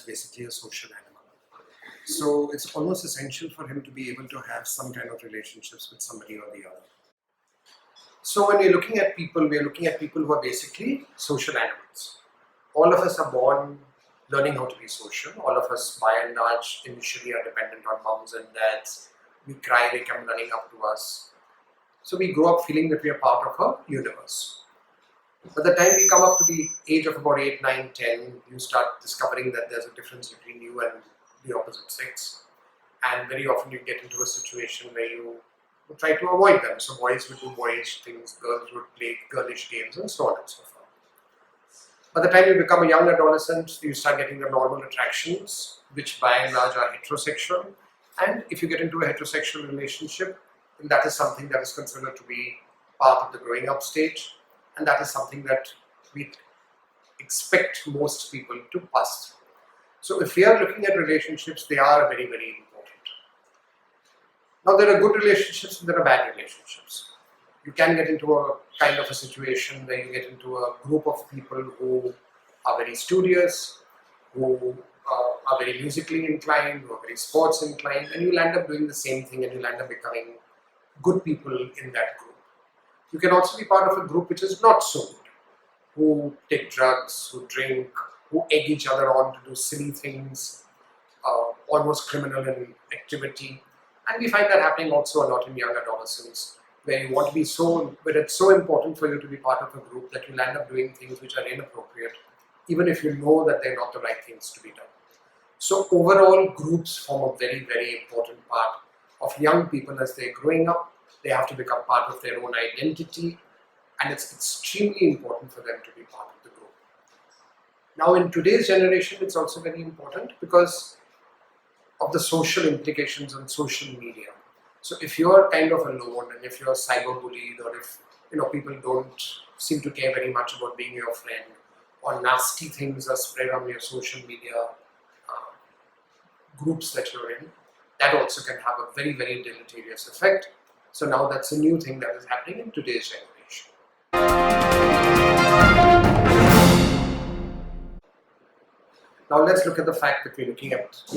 is basically a social animal. So it's almost essential for him to be able to have some kind of relationships with somebody or the other. So when we're looking at people, we're looking at people who are basically social animals. All of us are born learning how to be social. All of us, by and large, initially are dependent on moms and dads. We cry, they come running up to us. So we grow up feeling that we are part of a universe. By the time we come up to the age of about 8, 9, 10, you start discovering that there's a difference between you and the opposite sex. And very often you get into a situation where you try to avoid them. So boys would do boyish things, girls would play girlish games, and so on and so forth. By the time you become a young adolescent, you start getting the normal attractions, which by and large are heterosexual. And if you get into a heterosexual relationship, then that is something that is considered to be part of the growing up stage. And that is something that we expect most people to pass through. So if we are looking at relationships, they are very, very important. Now there are good relationships and there are bad relationships. You can get into a kind of a situation where you get into a group of people who are very studious, who are very musically inclined, who are very sports inclined, and you'll end up doing the same thing and you'll end up becoming good people in that group. You can also be part of a group which is not so good, who take drugs, who drink, who egg each other on to do silly things, almost criminal in activity. And we find that happening also a lot in young adolescents, where you want to be but it's so important for you to be part of a group that you'll end up doing things which are inappropriate, even if you know that they're not the right things to be done. So overall, groups form a very, very important part of young people as they're growing up. They have to become part of their own identity, and it's extremely important for them to be part of the group. Now in today's generation, it's also very important because of the social implications on social media. So if you're kind of alone and if you're cyberbullied, or if people don't seem to care very much about being your friend, or nasty things are spread on your social media groups that you're in, that also can have a very, very deleterious effect. So now that's a new thing that is happening in today's generation. Now let's look at the fact that if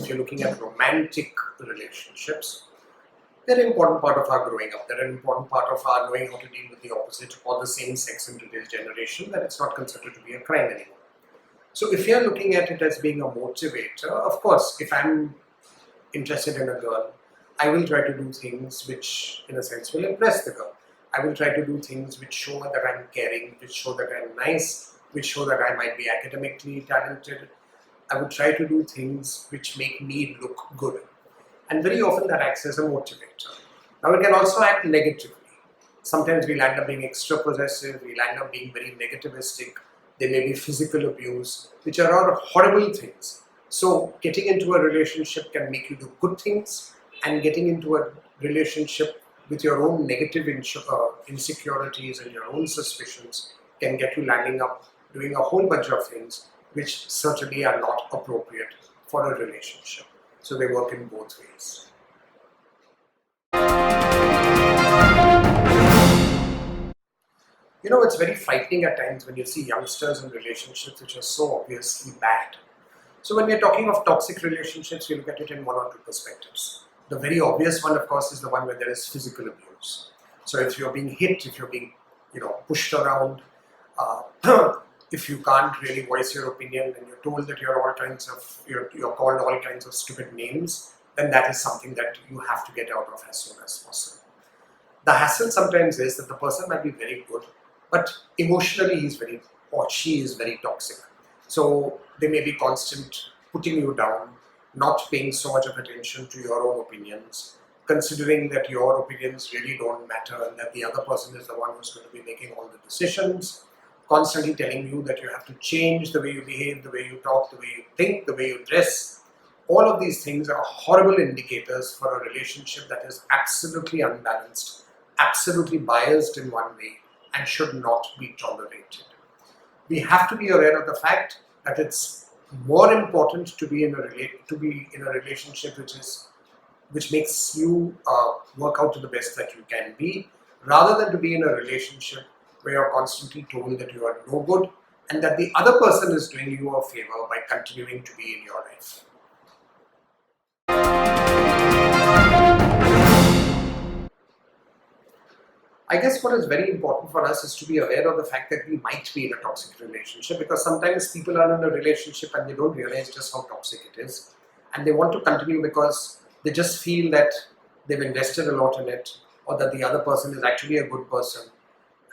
you're looking at romantic relationships, they're an important part of our growing up. They're an important part of our knowing how to deal with the opposite or the same sex in today's generation, that it's not considered to be a crime anymore. So if you're looking at it as being a motivator, of course, if I'm interested in a girl, I will try to do things which, in a sense, will impress the girl. I will try to do things which show that I'm caring, which show that I'm nice, which show that I might be academically talented. I would try to do things which make me look good. And very often that acts as a motivator. Now it can also act negatively. Sometimes we'll end up being extra possessive, we'll end up being very negativistic. There may be physical abuse, which are all horrible things. So getting into a relationship can make you do good things, and getting into a relationship with your own negative insecurities and your own suspicions can get you landing up doing a whole bunch of things which certainly are not appropriate for a relationship. So they work in both ways. It's very frightening at times when you see youngsters in relationships which are so obviously bad. So when we're talking of toxic relationships, we look at it in one or two perspectives. The very obvious one, of course, is the one where there is physical abuse. So if you're being hit, if you're being, pushed around, if you can't really voice your opinion and you're told that you're called all kinds of stupid names, then that is something that you have to get out of as soon as possible. The hassle sometimes is that the person might be very good, but emotionally she is very toxic. So they may be constant putting you down, not paying so much of attention to your own opinions, considering that your opinions really don't matter and that the other person is the one who's going to be making all the decisions, constantly telling you that you have to change the way you behave, the way you talk, the way you think, the way you dress. All of these things are horrible indicators for a relationship that is absolutely unbalanced, absolutely biased in one way, and should not be tolerated. We have to be aware of the fact that it's more important to be in a relationship which makes you work out to the best that you can be, rather than to be in a relationship where you're constantly told that you are no good, and that the other person is doing you a favor by continuing to be in your life. I guess what is very important for us is to be aware of the fact that we might be in a toxic relationship, because sometimes people are in a relationship and they don't realize just how toxic it is, and they want to continue because they just feel that they've invested a lot in it, or that the other person is actually a good person.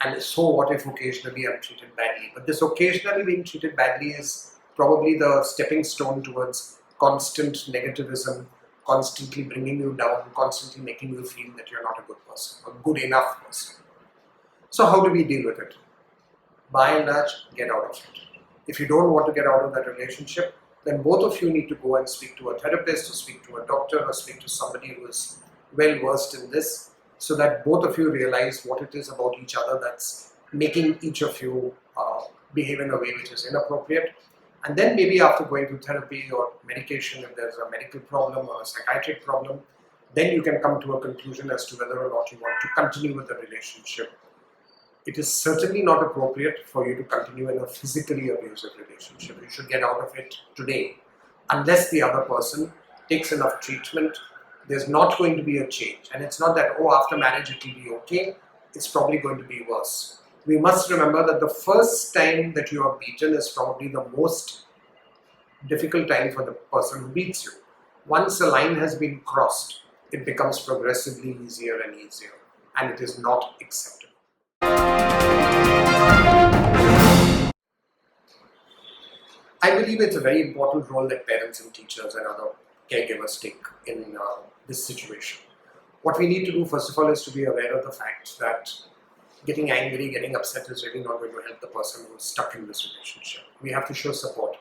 And so what if occasionally I'm treated badly? But this occasionally being treated badly is probably the stepping stone towards constant negativism, constantly bringing you down, constantly making you feel that you're not a good person, a good enough person. So how do we deal with it? By and large, get out of it. If you don't want to get out of that relationship, then both of you need to go and speak to a therapist, or speak to a doctor, or speak to somebody who is well versed in this, so that both of you realize what it is about each other that's making each of you behave in a way which is inappropriate. And then maybe after going to therapy or medication, if there's a medical problem or a psychiatric problem, then you can come to a conclusion as to whether or not you want to continue with the relationship. It is certainly not appropriate for you to continue in a physically abusive relationship. You should get out of it today. Unless the other person takes enough treatment, there's not going to be a change. And it's not that, oh, after marriage it will be okay. It's probably going to be worse. We must remember that the first time that you are beaten is probably the most difficult time for the person who beats you. Once a line has been crossed, it becomes progressively easier and easier, and it is not acceptable. I believe it's a very important role that parents and teachers and other caregivers take in this situation. What we need to do, first of all, is to be aware of the fact that getting angry, getting upset is really not going to help the person who is stuck in this relationship. We have to show support.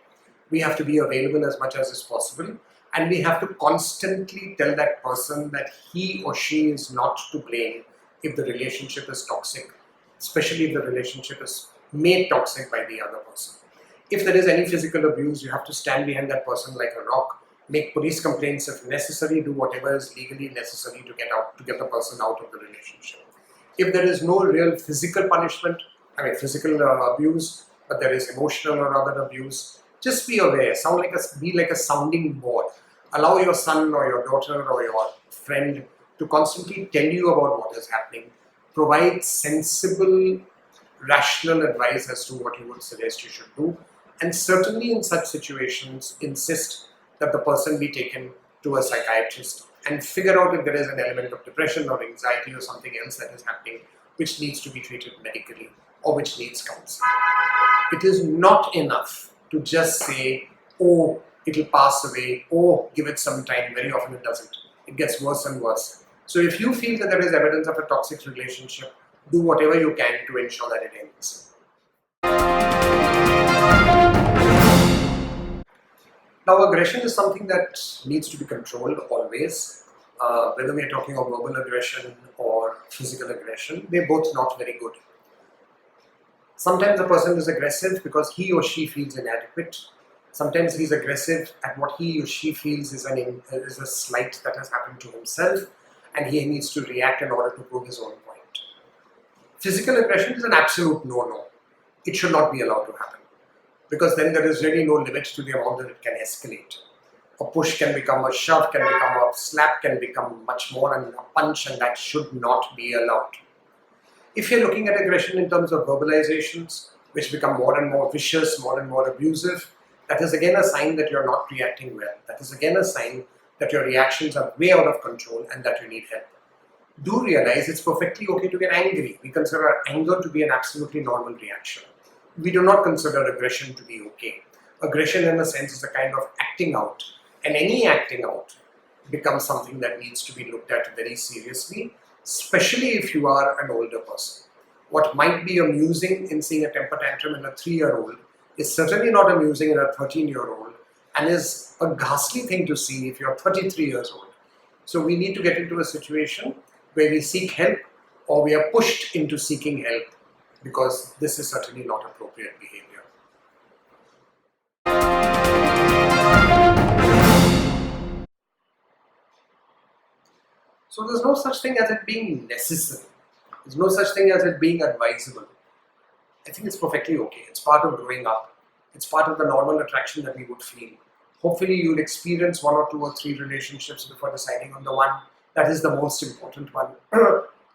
We have to be available as much as is possible, and we have to constantly tell that person that he or she is not to blame if the relationship is toxic, especially if the relationship is made toxic by the other person. If there is any physical abuse, you have to stand behind that person like a rock, make police complaints if necessary, do whatever is legally necessary to get the person out of the relationship. If there is no real physical punishment, physical abuse, but there is emotional or other abuse, just be aware, be like a sounding board. Allow your son or your daughter or your friend to constantly tell you about what is happening. Provide sensible, rational advice as to what you would suggest you should do. And certainly in such situations, insist that the person be taken to a psychiatrist and figure out if there is an element of depression or anxiety or something else that is happening which needs to be treated medically or which needs counseling. It is not enough to just say, oh, it'll pass away, oh, give it some time. Very often it doesn't. It gets worse and worse. So if you feel that there is evidence of a toxic relationship, do whatever you can to ensure that it ends. Now, aggression is something that needs to be controlled always. Whether we are talking of verbal aggression or physical aggression, they're both not very good. Sometimes a person is aggressive because he or she feels inadequate. Sometimes he's aggressive at what he or she feels is a slight that has happened to himself, and he needs to react in order to prove his own point. Physical aggression is an absolute no-no. It should not be allowed to happen, because then there is really no limit to the amount that it can escalate. A push can become a shove, can become a slap, can become much more, and a punch, and that should not be allowed. If you're looking at aggression in terms of verbalizations, which become more and more vicious, more and more abusive, that is again a sign that you're not reacting well. That is again a sign that your reactions are way out of control and that you need help. Do realize it's perfectly okay to get angry. We consider anger to be an absolutely normal reaction. We do not consider aggression to be okay. Aggression, in a sense, is a kind of acting out, and any acting out becomes something that needs to be looked at very seriously, especially if you are an older person. What might be amusing in seeing a temper tantrum in a 3-year-old is certainly not amusing in a 13-year-old, and is a ghastly thing to see if you're 33 years old. So we need to get into a situation where we seek help, or we are pushed into seeking help, because this is certainly not appropriate behavior. So there's no such thing as it being necessary. There's no such thing as it being advisable. I think it's perfectly okay. It's part of growing up. It's part of the normal attraction that we would feel. Hopefully you'll experience 1 or 2 or 3 relationships before deciding on the one that is the most important one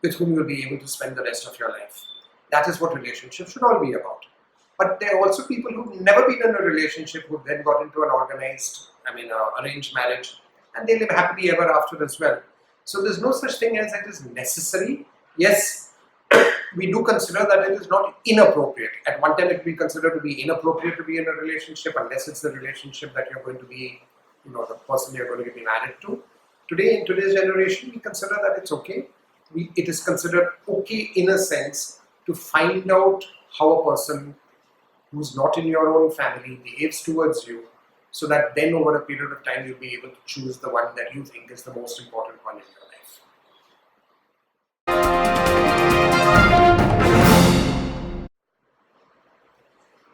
with whom you'll be able to spend the rest of your life. That is what relationships should all be about. But there are also people who've never been in a relationship who then got into an arranged marriage, and they live happily ever after as well. So there's no such thing as it is necessary. Yes, we do consider that it is not inappropriate. At one time it will be considered to be inappropriate to be in a relationship unless it's the relationship that you're going to be, the person you're going to be married to. Today, in today's generation, we consider that it's okay. It is considered okay in a sense to find out how a person who's not in your own family behaves towards you, so that then over a period of time you'll be able to choose the one that you think is the most important one in your life.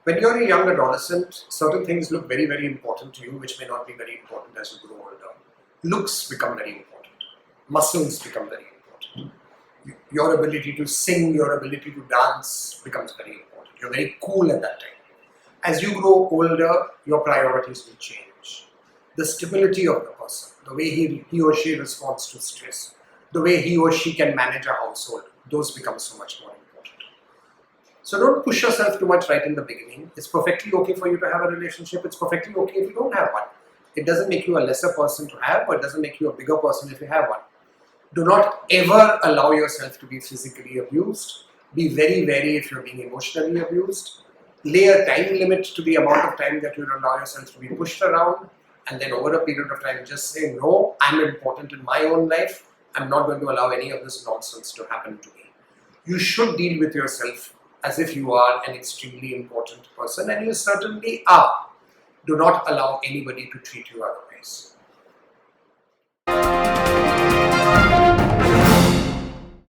When you're a young adolescent, certain things look very, very important to you, which may not be very important as you grow older. Looks become very important. Muscles become very important. Your ability to sing, your ability to dance becomes very important. You're very cool at that time. As you grow older, your priorities will change. The stability of the person, the way he or she responds to stress, the way he or she can manage a household, those become so much more important. So don't push yourself too much right in the beginning. It's perfectly okay for you to have a relationship. It's perfectly okay if you don't have one. It doesn't make you a lesser person to have, or it doesn't make you a bigger person if you have one. Do not ever allow yourself to be physically abused. Be very wary if you're being emotionally abused. Lay a time limit to the amount of time that you allow yourself to be pushed around, and then over a period of time just say, no, I'm important in my own life. I'm not going to allow any of this nonsense to happen to me. You should deal with yourself as if you are an extremely important person, and you certainly are. Do not allow anybody to treat you otherwise.